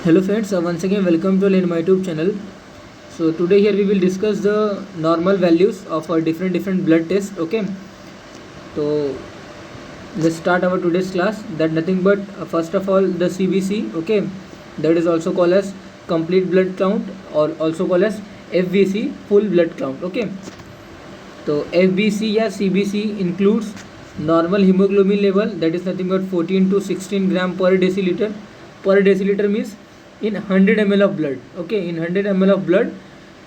Hello friends, once again welcome to my YouTube channel. So today here we will discuss the normal values of different blood tests. Okay, so let's start our today's class. That nothing but first of all the CBC. Okay, that is also called as complete blood count or also called as FBC, full blood count. Okay, तो FBC या CBC includes normal hemoglobin level, that is nothing but 14 to 16 gram per deciliter. Per deciliter means in 100 ml of blood. Okay, in 100 ml of blood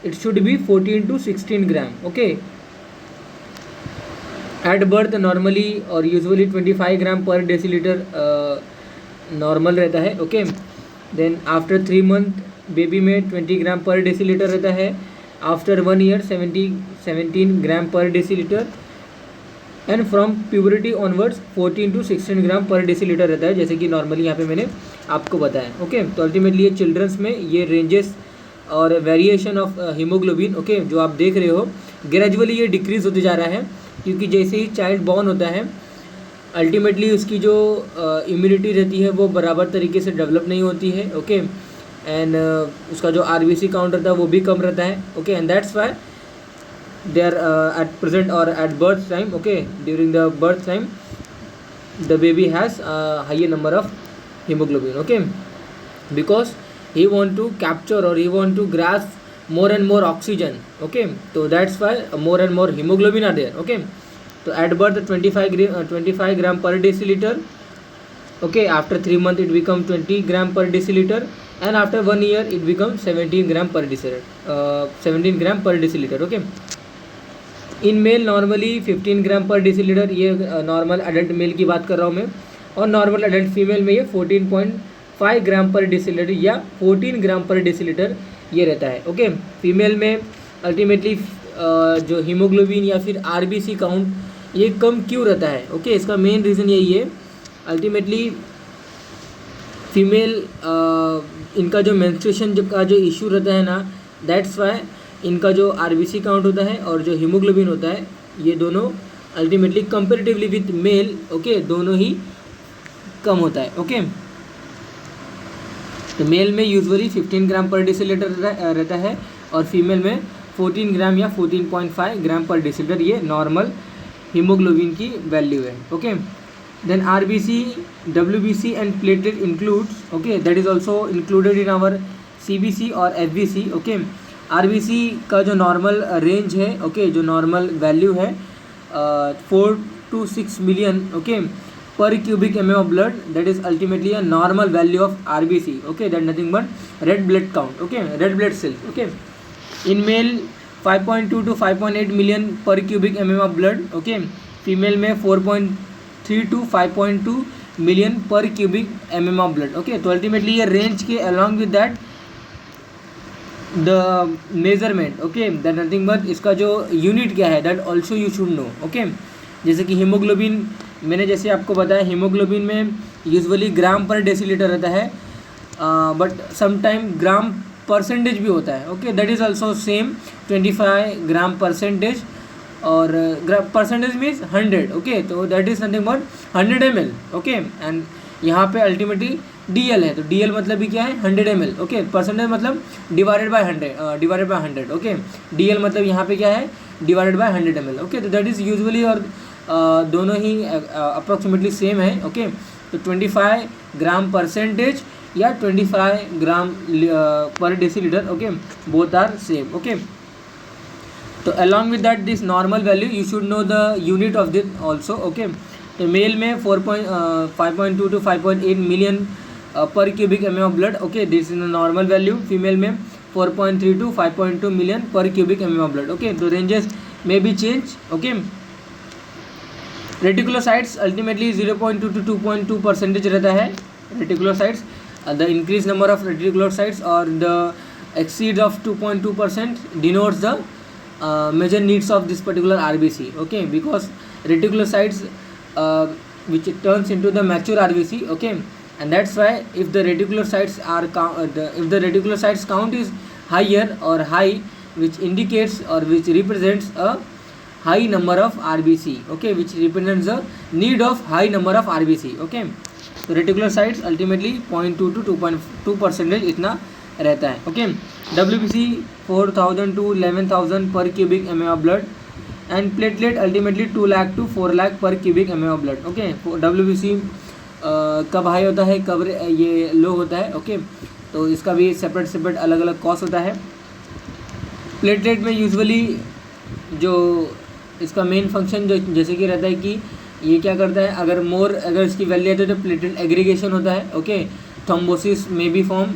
it should be 14 to 16 gram. Okay, at birth normally और usually 25 gram per decilitre normal रहता है. Okay, then after 3 month baby में 20 ग्राम per decilitre रहता है. After 1 year 17 gram per decilitre and from puberty onwards 14 to 16 gram per decilitre रहता है, जैसे कि नॉर्मली यहाँ पे मैंने आपको बताया. ओके, तो अल्टीमेटली ये चिल्ड्रंस में ये रेंजेस और वेरिएशन ऑफ हीमोग्लोबिन ओके जो आप देख रहे हो ग्रेजुअली ये डिक्रीज होते जा रहा है, क्योंकि जैसे ही चाइल्ड बॉर्न होता है अल्टीमेटली उसकी जो इम्यूनिटी रहती है वो बराबर तरीके से डेवलप नहीं होती है. ओके, एंड उसका जो आरबीसी काउंट रहता है वो भी कम रहता है. Okay, and that's Y they are at present or at birth time. Okay, during the birth time the baby has a higher number of hemoglobin. Okay, because he want to capture or he want to grasp more and more oxygen. Okay, so that's why more and more hemoglobin are there. Okay, so at birth 25 gram per deciliter. Okay, after 3 months it become 20 gram per deciliter and after 1 year it becomes 17 gram per deciliter. 17 gram per deciliter. Okay, in male normally 15 gram per decilitre, ये normal adult mail की बात कर रहा हूँ मैं, और normal adult female में ये 14.5 ग्राम पर डेसीलीटर या 14 ग्राम पर डेसीलीटर ये रहता है. ओके, फीमेल में अल्टीमेटली जो हीमोग्लोबिन या फिर आरबीसी काउंट ये कम क्यों रहता है. ओके, इसका मेन रीज़न यही है. अल्टीमेटली फीमेल इनका जो मेंस्ट्रुएशन का जो इशू रहता है ना, दैट्स वाई इनका जो आरबीसी काउंट होता है और जो हीमोग्लोबिन होता है ये दोनों ultimately comparatively with mail okay दोनों ही कम होता है. ओके, तो मेल में यूजुअली 15 ग्राम पर डेसीलीटर रहता है और फीमेल में 14 ग्राम या 14.5 ग्राम पर डेसीलीटर ये नॉर्मल हीमोग्लोबिन की वैल्यू है. Okay, then RBC, WBC and platelet includes. Okay, that is also included in our CBC और एफबीसी. ओके, आरबीसी का जो नॉर्मल रेंज है ओके जो नॉर्मल वैल्यू है 4 to 6 million okay per cubic M of blood, that is ultimately a normal value of RBC. Okay, that nothing but red blood count. Okay, red blood cells. Okay, in mail 5.2 to 5.8 million per cubic M of blood. Okay, female में 4.3 to 5.2 million per cubic M of blood. Okay, तो ultimately ये range के along with that the measurement. Okay, that nothing but इसका जो unit क्या है that also you should know. Okay, जैसे कि हीमोग्लोबिन मैंने जैसे आपको बताया हीमोग्लोबिन में यूजुअली ग्राम पर डेसीलीटर रहता है, बट समटाइम ग्राम परसेंटेज भी होता है. Okay, that is also same 25 gram percentage और परसेंटेज मीन्स 100. ओके, तो that is nothing but 100 ml. Okay, and यहाँ पे अल्टीमेटली DL है, तो DL मतलब भी क्या है 100 ml. ओके, परसेंटेज मतलब डिवाइडेड बाय 100. ओके, DL मतलब यहाँ पे क्या है डिवाइडेड बाय 100 ml. ओके, तो दैट इज़ यूजुअली और दोनों ही अप्रॉक्सीमेटली सेम है. ओके, तो 25 ग्राम परसेंटेज या 25 gram per decilitre. Okay, both are same. Okay, तो along with that this normal value you should know the unit of this also. Okay, तो male में 5.2 to 5.8 million per cubic M of blood. Okay, this is the normal value. Female में 4.3 to 5.2 million per cubic M of blood. Okay, तो ranges में भी change. Okay, reticulocytes ultimately 0.2 to 2.2% रहता है. Reticulocytes the increase number of reticulocytes और the exceed of 2.2% denotes the major needs of this particular RBC. Okay, because reticulocytes which turns into the mature RBC. Okay, and that's why if the reticulocytes are if the reticulocytes count is higher or high, which indicates or which represents a high number of RBC. Okay, which represents the need of high number of RBC. Okay, तो reticular sites ultimately 0.2 to 2.2% इतना रहता है। Okay, WBC 4,000 to 11,000 per cubic M of blood and platelet ultimately 2 lakh to 4 lakh per cubic M of blood. Okay, WBC कब high होता है, कब ये लो होता है। ओके, तो इसका भी सेपरेट अलग अलग कॉस्ट होता है। प्लेटलेट में यूजुअली जो इसका मेन फंक्शन जो जैसे कि रहता है कि ये क्या करता है, अगर इसकी वैल्यू आती है तो प्लेटलेट एग्रीगेशन होता है। ओके, थ्रोम्बोसिस में भी फॉर्म,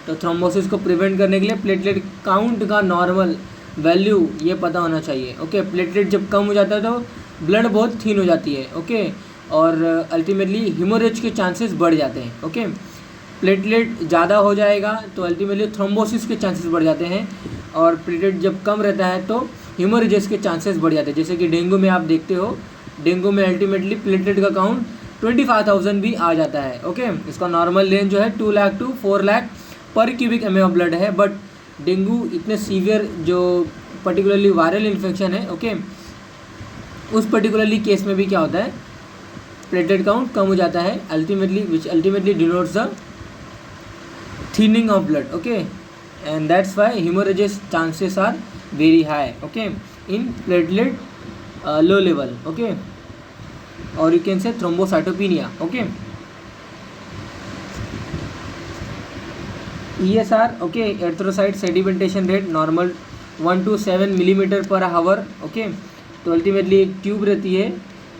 तो थ्रोम्बोसिस को प्रिवेंट करने के लिए प्लेटलेट काउंट का नॉर्मल वैल्यू ये पता होना चाहिए। ओके, प्लेटलेट जब कम हो जाता है तो ब्लड बहुत थिन हो जाती है। ओके, और अल्टीमेटली हीमोरेज के चांसेस बढ़ जाते हैं। ओके, प्लेटलेट ज़्यादा हो जाएगा तो अल्टीमेटली थ्रोम्बोसिस के चांसेस बढ़ जाते हैं, और प्लेटलेट जब कम रहता है तो हीमोरेजेस के चांसेस बढ़ जाते हैं। जैसे कि डेंगू में आप देखते हो, डेंगू में अल्टीमेटली प्लेटलेट का काउंट 25,000 भी आ जाता है। ओके, इसका नॉर्मल रेंज जो है 2 lakh to 4 lakh per cubic M of blood है। बट डेंगू इतने सीवियर जो पर्टिकुलरली वायरल इन्फेक्शन है, ओके, उस पर्टिकुलरली केस में भी क्या होता है, प्लेटलेट काउंट कम हो जाता है ultimately, which ultimately denotes the thinning of blood. Okay, and that's why haemorrhages chances are very high. Okay, in platelet low level. Okay, और you can say thrombocytopenia. Okay, ESR, okay, erythrocyte sedimentation rate normal 1 to 7 millimetre per hour. Okay, तो ultimately एक tube रहती है,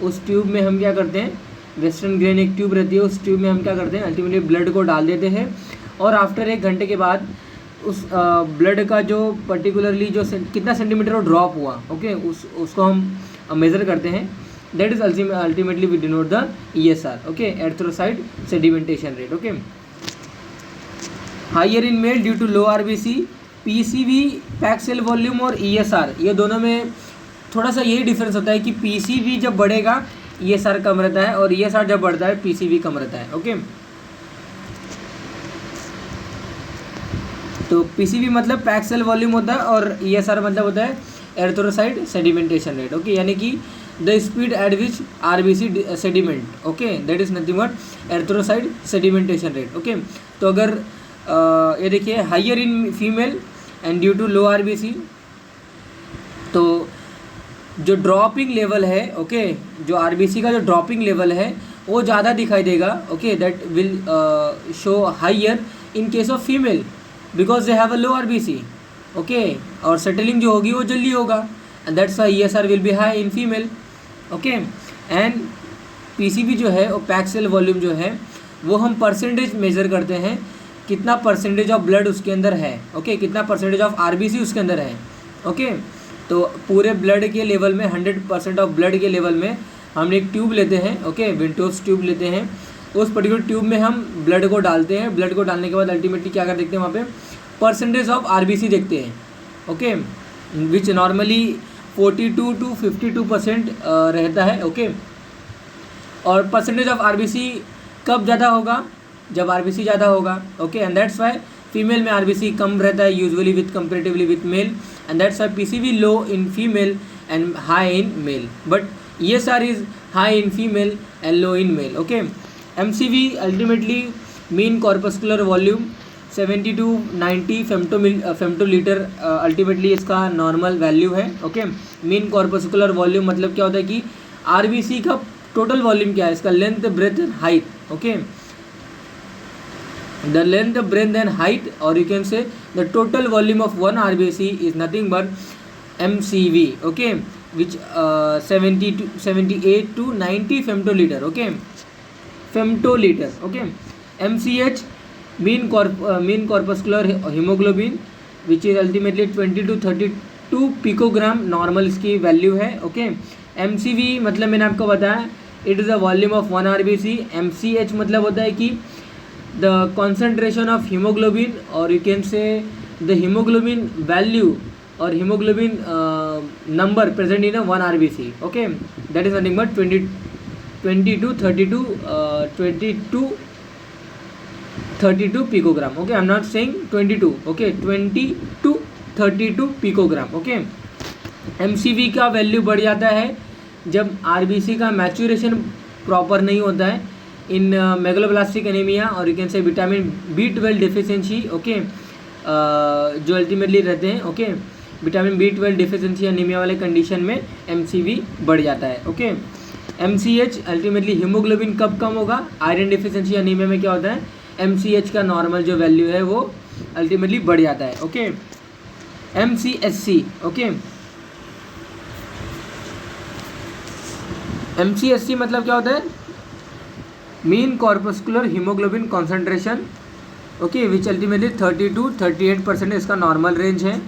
उस tube में हम क्या करते हैं, वेस्टर्न ग्रेन एक ट्यूब रहती है, उस ट्यूब में हम क्या करते हैं, अल्टीमेटली ब्लड को डाल देते हैं, और आफ्टर 1 घंटे के बाद उस ब्लड का जो पर्टिकुलरली जो कितना सेंटीमीटर वो ड्रॉप हुआ, ओके, उसको हम मेज़र करते हैं। That is ultimately we denote the ESR। Okay, erythrocyte sedimentation rate. Okay, higher in male due to low RBC, PCV pack cell volume और ESR, ये दोनों में थोड़ा सा यही डिफरेंस होता है कि PCV जब बढ़ेगा ESR कम रहता है, और ESR जब बढ़ता है PCV कम रहता है। ओके, तो PCV मतलब पैक सेल वॉल्यूम होता है, और ESR मतलब होता है एर्थ्रोसाइट सेडिमेंटेशन रेट। ओके, यानी कि the speed at which RBC sediment. Okay, that is nothing but erythrocyte sedimentation rate. Okay, तो अगर ये देखिए higher in female and due to low RBC, तो जो ड्रॉपिंग लेवल है, ओके, जो RBC का जो ड्रॉपिंग लेवल है वो ज़्यादा दिखाई देगा। Okay, that will show higher in case of female because they have a low RBC। Okay, और सेटलिंग जो होगी वो जल्दी होगा, and that's why ESR will be high in female. Okay, and PCV जो है वो पैक सेल वॉल्यूम जो है वो हम परसेंटेज मेजर करते हैं, कितना परसेंटेज ऑफ ब्लड उसके अंदर है। ओके, कितना परसेंटेज ऑफ RBC उसके अंदर है। ओके, तो पूरे ब्लड के लेवल में 100% ऑफ ब्लड के लेवल में हम एक ट्यूब लेते हैं। ओके, विंटोस ट्यूब लेते हैं, उस पर्टिकुलर ट्यूब में हम ब्लड को डालते हैं। ब्लड को डालने के बाद अल्टीमेटली क्या कर देखते हैं, वहाँ पे परसेंटेज ऑफ RBC देखते हैं। ओके, विच नॉर्मली 42 to 52% रहता है। ओके, और परसेंटेज ऑफ RBC कब ज़्यादा होगा, जब RBC ज़्यादा होगा। Okay, and that's why female में RBC कम रहता है usually with comparatively with male, and that's why PCV low in female and high in male, but ESR is high in female and low in male. Okay, MCV ultimately mean corpuscular volume 70 to 90 femtolitre ultimately इसका normal value है। Okay, mean corpuscular volume मतलब क्या होता है कि RBC का total volume क्या है, इसका length, breadth and height. Okay, the length, breadth and height, or you can say the total volume of one RBC is nothing but MCV. Okay, which 78 to 90 femtoliter. Okay, femtoliter. Okay, MCH mean corpuscular hemoglobin, which is ultimately 20 to 32 picogram normal इसकी value है। Okay, MCV मतलब मैंने आपको बताया it is the volume of one RBC। MCH मतलब होता है कि the concentration of hemoglobin, or you can say the hemoglobin value or hemoglobin number present in a 1 RBC. Okay, that is nothing but 20 to 32 32 picogram. Okay, I'm not saying 22. Okay, 20 to 32 picogram. Okay, MCV का value बढ़ जाता है जब RBC का maturation proper नहीं होता है, इन megaloblastic anaemia, और यू कैन से विटामिन B12 डिफिशियंसी, ओके, जो अल्टीमेटली रहते हैं, okay, vitamin B12 deficiency anaemia वाले कंडीशन में MCV बढ़ जाता है, ओके। MCH अल्टीमेटली हीमोग्लोबिन कब कम होगा, आयरन डिफिशियंसी एनीमिया में क्या होता है, MCH का नॉर्मल जो वैल्यू है वो अल्टीमेटली बढ़ जाता है, ओके। MCSC, ओके, MCSC मतलब क्या होता है, mean corpuscular haemoglobin concentration, okay, which ultimately 30 to 38% इसका नॉर्मल रेंज है,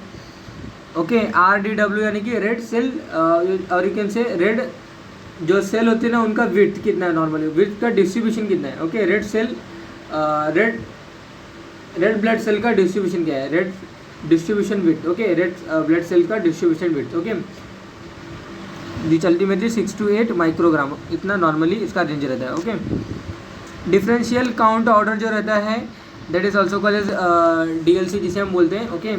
ओके। RDW यानी कि रेड सेल, और यू कैन से रेड जो सेल होते हैं ना उनका विड्थ कितना है, नॉर्मली विड्थ का डिस्ट्रीब्यूशन कितना है, okay. Red cell, red blood cell का डिस्ट्रीब्यूशन क्या है, red distribution width, okay, red blood cell का distribution width, okay, which ultimately 6 to 8 microgram, इतना नॉर्मली इसका रेंज रहता है, ओके। डिफरेंशियल काउंट ऑर्डर जो रहता है that is also called as DLC जिसे हम बोलते हैं, ओके।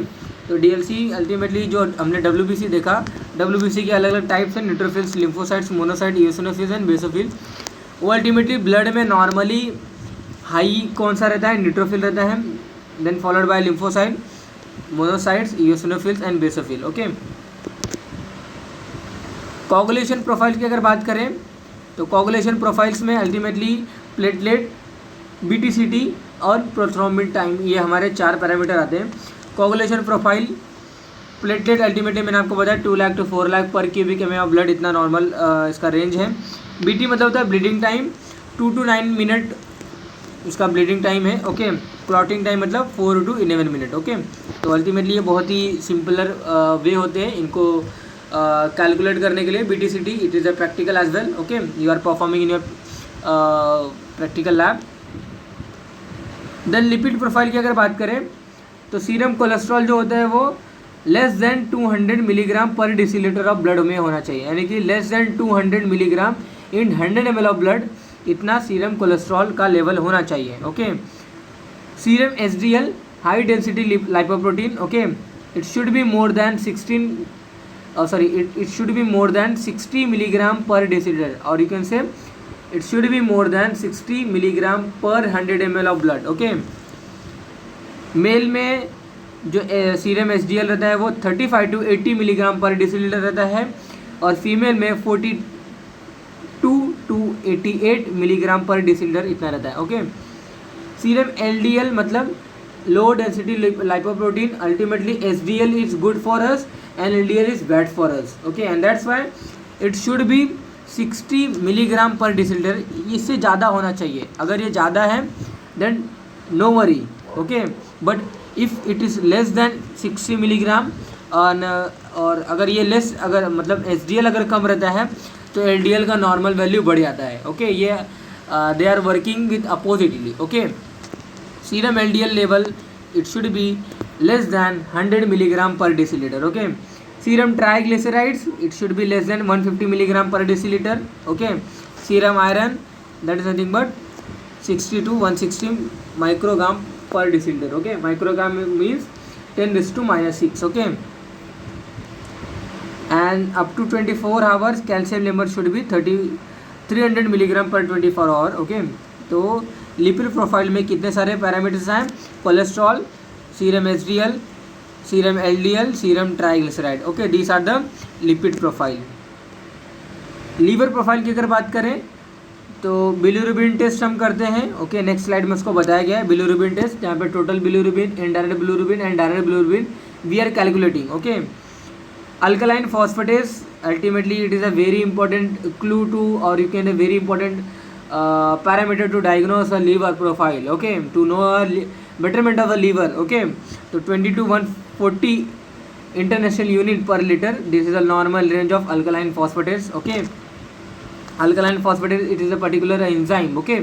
तो DLC अल्टीमेटली जो हमने WBC देखा, WBC के अलग अलग टाइप्स हैं, neutrophils, lymphocytes, monocyte, eosinophils and basophil. वो अल्टीमेटली ब्लड में नॉर्मली हाई कौन सा रहता है, न्यूट्रोफिल रहता है, then followed by lymphocyte, monocytes, eosinophils and basophil, okay. Coagulation profile की अगर बात करें तो कोगुलेशन प्रोफाइल्स में अल्टीमेटली प्लेटलेट, BTCT और प्रोथ्रोम्बिन टाइम, ये हमारे 4 पैरामीटर आते हैं। कोगुलेशन प्रोफाइल, प्लेटलेट अल्टीमेटली मैंने आपको बताया 2 lakh to 4 lakh per cubic M of blood, इतना नॉर्मल इसका रेंज है। BT मतलब होता है ब्लीडिंग टाइम, 2 to 9 मिनट इसका ब्लीडिंग टाइम है, ओके। क्लॉटिंग टाइम मतलब 4 to 11 मिनट, ओके। तो अल्टीमेटली ये बहुत ही सिंपलर वे होते हैं इनको कैलकुलेट करने के लिए। BTCT it is a practical as well, okay, you are performing in your practical lab. Then lipid profile की अगर बात करें तो सीरम कोलेस्ट्रॉल जो होता है वो less than 200 milligram per decilitre of blood में होना चाहिए, यानी कि less than 200 milligram in 100 ml of blood, इतना सीरम कोलेस्ट्रॉल का लेवल होना चाहिए, okay. Serum HDL high density lipoprotein, okay, it should be more than 60 milligram per decilitre, और you can say it should be more than 60 milligram per 100 ml of blood, okay. Male में जो serum HDL रहता है वो 35 to 80 milligram per decilitre रहता है, और female में 42 to 88 मिलीग्राम पर डेसीलीटर इतना रहता है, ओके। सीरम LDL मतलब low density lipoprotein, ultimately HDL is good for us and LDL is bad for us, okay, and that's why it should be 60 milligram per decilitre, इससे ज़्यादा होना चाहिए। अगर ये ज़्यादा है then no worry, okay, but if it is less than 60 milligram और अगर ये लेस, अगर मतलब HDL अगर कम रहता है तो LDL का नॉर्मल वैल्यू बढ़ जाता है, ओके। ये they are working with oppositely, okay. Serum LDL level it should be less than 100 milligram per deciliter, okay. Serum triglycerides it should be less than 150 milligram per deciliter, okay. Serum iron that is nothing but 60 to 160 microgram per deciliter, okay. Microgram means 10⁻⁻⁶, okay. And up to 24 hours calcium level should be 300 milligram per 24 hour, okay. तो lipid profile में कितने सारे parameters हैं, cholesterol, serum HDL, serum LDL, serum triglyceride, okay, these are the lipid profile. Liver profile की अगर बात करें तो बिलिरुबिन टेस्ट हम करते हैं, ओके। नेक्स्ट स्लाइड में उसको बताया गया है बिलिरुबिन टेस्ट, यहाँ पे total bilirubin, indirect bilirubin and direct bilirubin we are calculating, okay. Alkaline phosphatase ultimately it is a very important clue to, और you can a very important parameter to diagnose a liver profile, okay, to know a betterment of the liver, okay. So 20 to 140 international unit per liter, this is a normal range of alkaline phosphatase, okay. Alkaline phosphatase it is a particular enzyme, okay,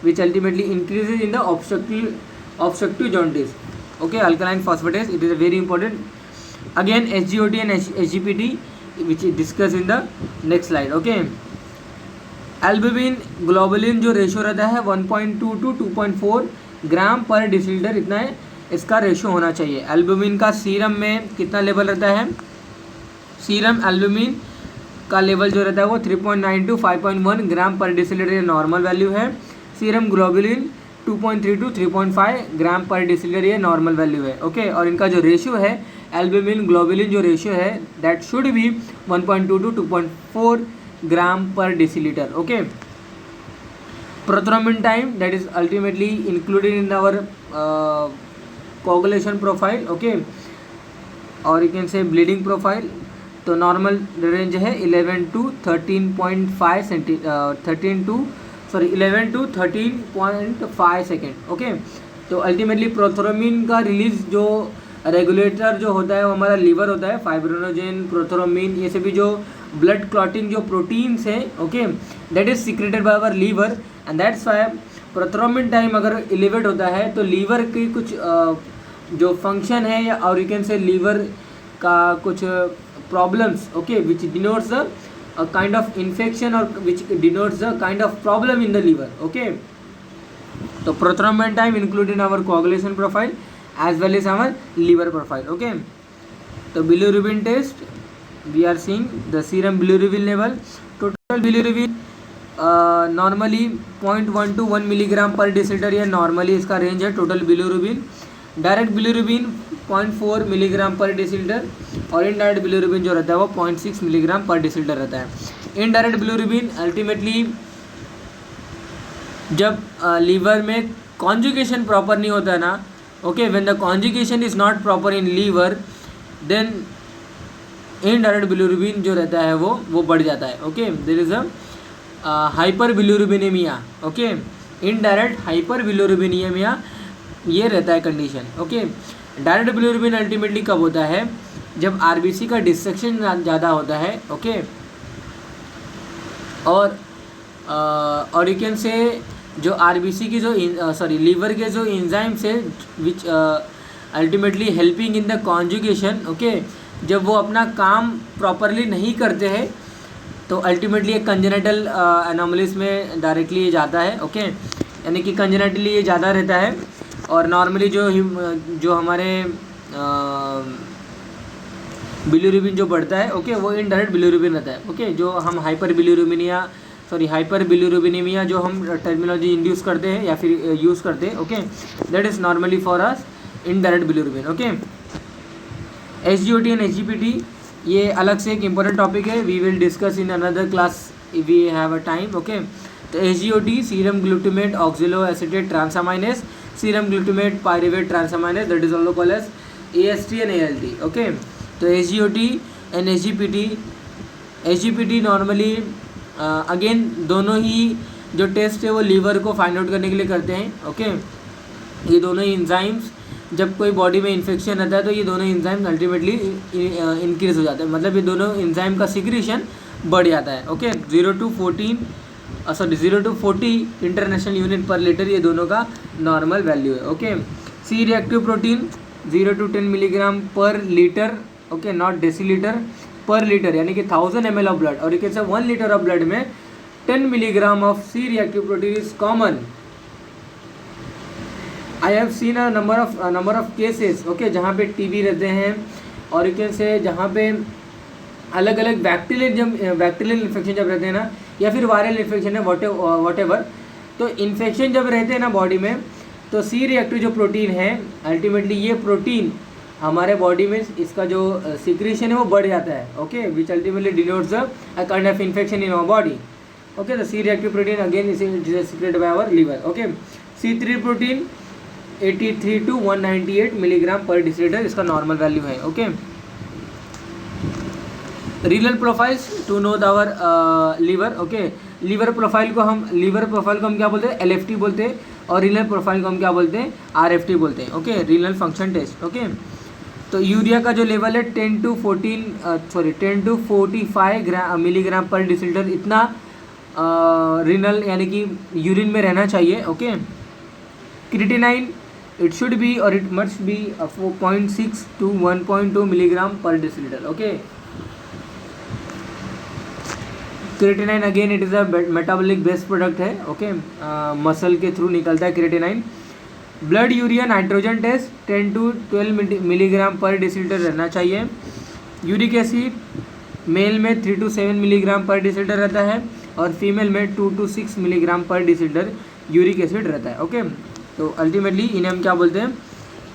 which ultimately increases in the obstructive jaundice, okay. Alkaline phosphatase it is a very important, again SGOT and SGPT which is discussed in the next slide, okay. Albumin globulin जो ratio रहता है 1.2 to 2.4 gram per decilitre, इतना है इसका ratio होना चाहिए। Albumin का serum में कितना लेवल रहता है, सीरम एल्बुमिन का लेवल जो रहता है वो 3.9 to 5.1 gram per decilitre, normal value है। Serum globulin 2.3 to 3.5 gram per डिसिलीटर, ये नॉर्मल वैल्यू है। ओके, और इनका जो रेशियो है एल्ब्यूमिन ग्लोबुलिन जो रेशियो है that should be 1.2 to 2.4 gram per decilitre. Okay, prothrombin time that is ultimately included in our coagulation profile. Okay, और you can say bleeding profile. तो normal range है 11 to 13.5 second. Okay, तो ultimately prothrombin का release जो regulator जो होता है वो हमारा लीवर होता है। फाइब्रिनोजेन, प्रोथ्रोम्बिन, ये सभी जो ब्लड क्लॉटिंग जो प्रोटीन्स हैं, okay, that is secreted by our liver and that's why prothrombin time अगर एलिवेट होता है तो लीवर की कुछ जो फंक्शन है या और यू कैन से लीवर का कुछ problems, okay, which denotes a kind of infection or which denotes a kind of problem in the liver. Okay, so prothrombin time included in our coagulation profile as well as our liver profile. Okay, so bilirubin test, we are seeing the serum bilirubin level. Total bilirubin normally 0.1 to 1 milligram per डिसिलीटर, ये normally इसका range है total bilirubin. Direct bilirubin 0.4 milligram per डिसिलीटर और indirect bilirubin जो रहता है वो 0.6 milligram per decilitre रहता है। इनडायरेक्ट बिलिरुबिन अल्टीमेटली जब लीवर में कॉन्जुगेशन प्रॉपर नहीं होता ना, okay, when the conjugation is not proper in liver then indirect bilirubin जो रहता है वो बढ़ जाता है। Okay, there is a hyperbilirubinemia. Okay, indirect hyperbilirubinemia ये रहता है condition. Okay, direct bilirubin ultimately कब होता है? जब आरबीसी का डिसेक्शन ज़्यादा होता है। ओके, और यू कैन से जो आरबीसी की जो लीवर के जो एंजाइम्स है which ultimately helping in the conjugation, okay, जब वो अपना काम प्रॉपरली नहीं करते हैं तो अल्टीमेटली एक कंजेनिटल एनोमलीज में डायरेक्टली ये जाता है। ओके, यानी कि कंजेनिटली ये ज़्यादा रहता है और नॉर्मली जो हमारे बिलिरुबिन जो बढ़ता है, ओके, वो इनडायरेक्ट बिलिरुबिन रहता है। ओके, जो हम हाइपर बिलिरुबिनेमिया जो हम टर्मिनोलॉजी इंड्यूस करते हैं या फिर यूज़ करते हैं, okay, that is normally for us indirect bilirubin. Okay, SGOT and HGPT ये अलग से एक इम्पोर्टेंट टॉपिक है, we will discuss in another class if we have a time. Okay, तो SGOT serum glutamate oxalo acetate transaminase, serum glutamate pyruvate transaminase, that is also called as AST and ALT. Okay, तो SGOT and HGPT normally again दोनों ही जो test है वो liver को find out करने के लिए करते हैं। ओके, ये दोनों ही इंजाइम्स जब कोई बॉडी में इन्फेक्शन रहता है तो ये दोनों इंजाइम्स अल्टीमेटली इंक्रीज हो जाते हैं, मतलब ये दोनों इंजाइम का सिक्रीशन बढ़ जाता है। Okay, 0 to 40 international unit per litre ये दोनों का नॉर्मल वैल्यू है। Okay, C reactive protein 0 to 10 milligram per litre, okay, not decilitre, per litre, यानी कि 1000 ml ऑफ ब्लड, और you can say 1 litre of blood में 10 milligram of C reactive protein is common. I have seen a number of cases, okay, जहाँ पे TB रहते हैं और you can से जहाँ पे अलग अलग बैक्टीरियल इन्फेक्शन जब रहते हैं ना, या फिर वायरल इन्फेक्शन है वॉट एवर, तो इन्फेक्शन जब रहते हैं ना बॉडी में, तो सी रिएक्टिव जो प्रोटीन है अल्टीमेटली ये प्रोटीन हमारे बॉडी में इसका जो सिक्रीशन है वो बढ़ जाता है। Okay, which ultimately denotes a kind of infection in our body. Okay, the C reactive protein again is secreted by our liver. Okay, C3 protein 83 to 198 milligram per decilitre इसका normal value है। Okay, renal profiles to know our liver. Okay, liver profile को हम क्या बोलते हैं? LFT बोलते हैं, और रीनल प्रोफाइल को हम क्या बोलते हैं? RFT बोलते हैं। Okay, renal function test. Okay, तो यूरिया का जो लेवल है 10 to 45 मिलीग्राम पर डिसिलीटर इतना रीनल यानी कि यूरिन में रहना चाहिए। Okay, creatinine it should be और it must be 0.6 to 1.2 milligram per decilitre. Okay, creatinine again it is a metabolic based product है। ओके, मसल के थ्रू निकलता है creatinine. Blood urea nitrogen test 10 to 12 milligram per decilitre रहना चाहिए। Uric acid mail में 3 to 7 milligram per decilitre रहता है और फीमेल में 2 to 6 milligram per डिसिलीटर uric acid रहता है। ओके, तो अल्टीमेटली इन्हें हम क्या बोलते हैं,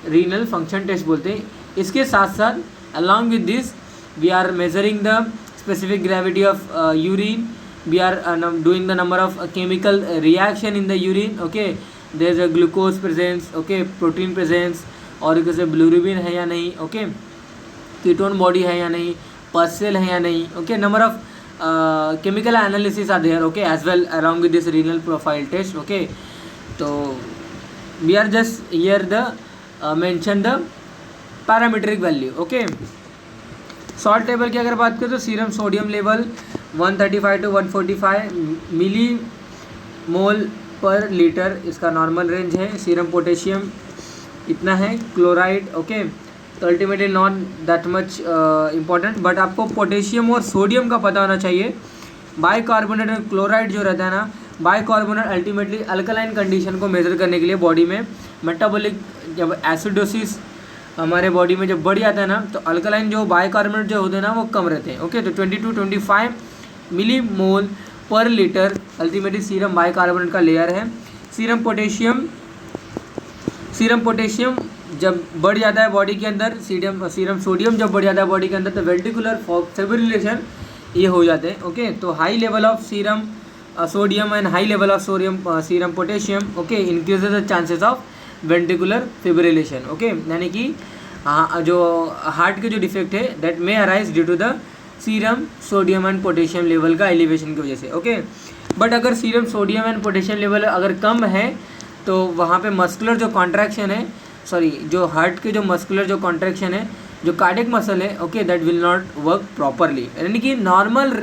रीनल फंक्शन टेस्ट बोलते हैं। इसके साथ साथ along with this we are measuring the specific gravity of urine, we are doing the number of chemical reaction in the urine. Okay, there is a glucose presence, okay, protein presence, और कैसे bilirubin है या नहीं, okay, ketone body है या नहीं, pus cell है या नहीं, okay, number of chemical analysis are there, okay, as well along with this renal profile test. Okay, तो we are just here the mention the parametric value. Okay, salt level की अगर बात करें तो serum sodium level 135 to 145 मिली मोल पर litre इसका normal range है। Serum potassium इतना है, क्लोराइड ओके, तो ultimately not that much important, but आपको पोटेशियम और सोडियम का पता होना चाहिए। बाइकार्बोनेट और क्लोराइड जो रहता है ना, बाइकार्बोनेट अल्टीमेटली अल्कलाइन कंडीशन को मेजर करने के लिए बॉडी में मेटाबॉलिक, जब एसिडोसिस हमारे बॉडी में जब बढ़ जाता है ना, तो अल्कलाइन जो बाइकार्बोनेट जो होते हैं ना वो कम रहते हैं। ओके, तो 20 to 25 मिली मोल पर लीटर अल्टीमेटली सीरम बाइकार्बोनेट का लेयर है। सीरम पोटेशियम जब बढ़ जाता है बॉडी के अंदर, सीरम सोडियम जब बढ़ जाता है बॉडी के अंदर, तो वेंट्रिकुलर फिब्रिलेशन ये हो जाते हैं। ओके, तो high level of serum sodium and high level of serum potassium okay increases the chances of ventricular fibrillation. Okay, यानी कि जो हार्ट के जो डिफेक्ट है that may arise due to the serum sodium and potassium level का elevation की वजह से। ओके, बट अगर serum sodium and potassium level अगर कम है तो वहाँ पे मस्कुलर जो कॉन्ट्रैक्शन है, जो हार्ट के जो मस्कुलर जो कॉन्ट्रैक्शन है, जो कार्डियक मसल है, okay, that will not work properly. यानी कि नॉर्मल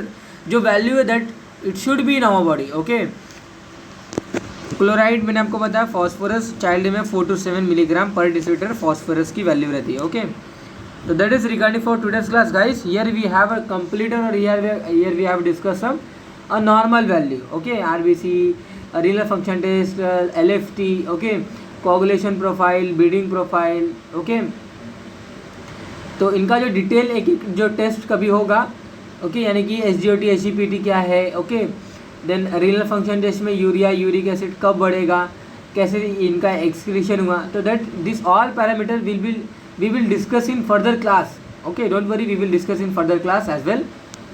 जो वैल्यू है that it should be in our body. Okay, chloride मैंने आपको बताया, फॉस्फोरस चाइल्ड में 4 to 7 milligram per decilitre phosphorus की वैल्यू रहती है। ओके, तो that is regarding for today's class guys. Here we have a completed और here we have discussed some a normal value. Okay, RBC, renal function test, LFT, okay, coagulation profile, bleeding profile. Okay, तो इनका जो detail एक जो test कभी होगा, okay, यानी कि एसजीओटी एचईपीटी क्या है, okay, then renal function test में यूरिया यूरिक एसिड कब बढ़ेगा, कैसे इनका एक्सक्रीशन हुआ, तो that this all parameter we will discuss in further class. Okay, don't worry, we will discuss in further class as well.